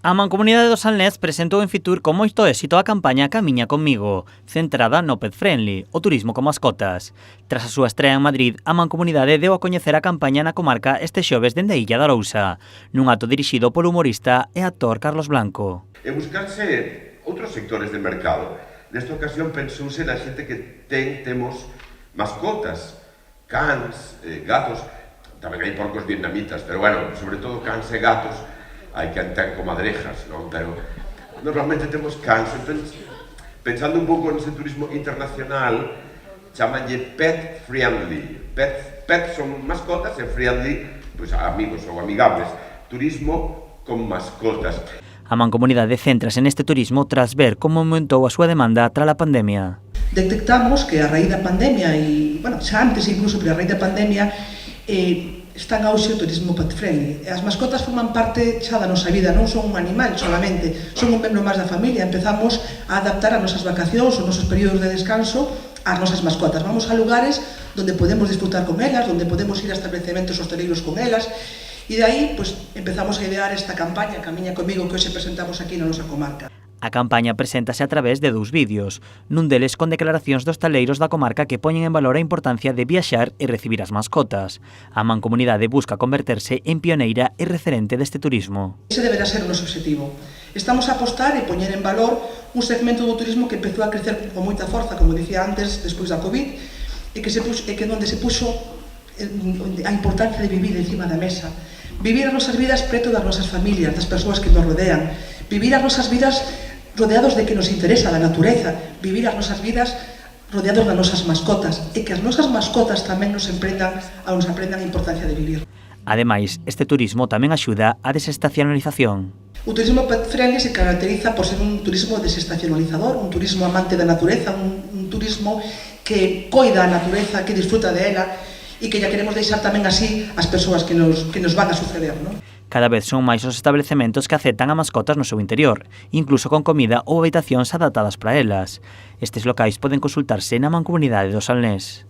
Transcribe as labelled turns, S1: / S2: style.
S1: A Mancomunidade do Salnés presentou en Fitur con moito éxito a campaña Camiña Conmigo, centrada no pet friendly, o turismo con mascotas. Tras a súa estrea en Madrid, a Mancomunidade deu a coñecer a campaña na comarca este xoves dende a Illa de Arousa, nun acto dirixido polo humorista e actor Carlos Blanco.
S2: E buscarse outros sectores de mercado. Nesta ocasión pensouse na xente que temos mascotas, cans, gatos, tamén hai porcos vietnamitas, pero bueno, sobre todo cans e gatos, hai quen ten comadrejas, non? Pero normalmente temos cans, entón, pensando un pouco nese turismo internacional, chamanlle pet friendly. Pet son mascotas e friendly, pois amigos ou amigables. Turismo con mascotas.
S1: A Mancomunidade céntrase neste turismo tras ver como aumentou a súa demanda tras a pandemia.
S3: Detectamos que a raíz da pandemia e, bueno, xa antes incluso, pero a raíz da pandemia, está en auxe o turismo pet friendly. As mascotas forman parte xa da nosa vida, non son un animal solamente, son un membro máis da familia. Empezamos a adaptar as nosas vacacións, os nosos períodos de descanso ás nosas mascotas. Vamos a lugares onde podemos disfrutar con elas, onde podemos ir a establecementos hosteleiros con elas, e de aí pues, empezamos a idear esta campaña Camiña Conmigo que hoxe presentamos aquí na nosa comarca.
S1: A campaña preséntase a través de 2 vídeos, nun deles con declaracións dos taleiros da comarca que poñen en valor a importancia de viaxar e recibir as mascotas. A Mancomunidade busca converterse en pioneira e referente deste turismo.
S3: Ese deberá ser o noso objetivo. Estamos a apostar e poñer en valor un segmento do turismo que empezou a crecer con moita forza, como dicía antes, despois da COVID, e que onde se puxo a importancia de vivir encima da mesa. Vivir as nosas vidas preto das nosas familias, das persoas que nos rodean. Vivir as nosas vidas rodeados de que nos interesa da natureza, vivir as nosas vidas rodeados das nosas mascotas e que as nosas mascotas tamén nos aprendan a importancia de vivir.
S1: Ademais, este turismo tamén axuda á desestacionalización.
S3: O turismo pet friendly se caracteriza por ser un turismo desestacionalizador, un turismo amante da natureza, un turismo que coida a natureza, que disfruta de ela e que ya queremos deixar tamén así as persoas que nos van a suceder, non?
S1: Cada vez son máis os establecementos que aceptan a mascotas no seu interior, incluso con comida ou habitacións adaptadas para elas. Estes locais poden consultarse na Mancomunidade do Salnés.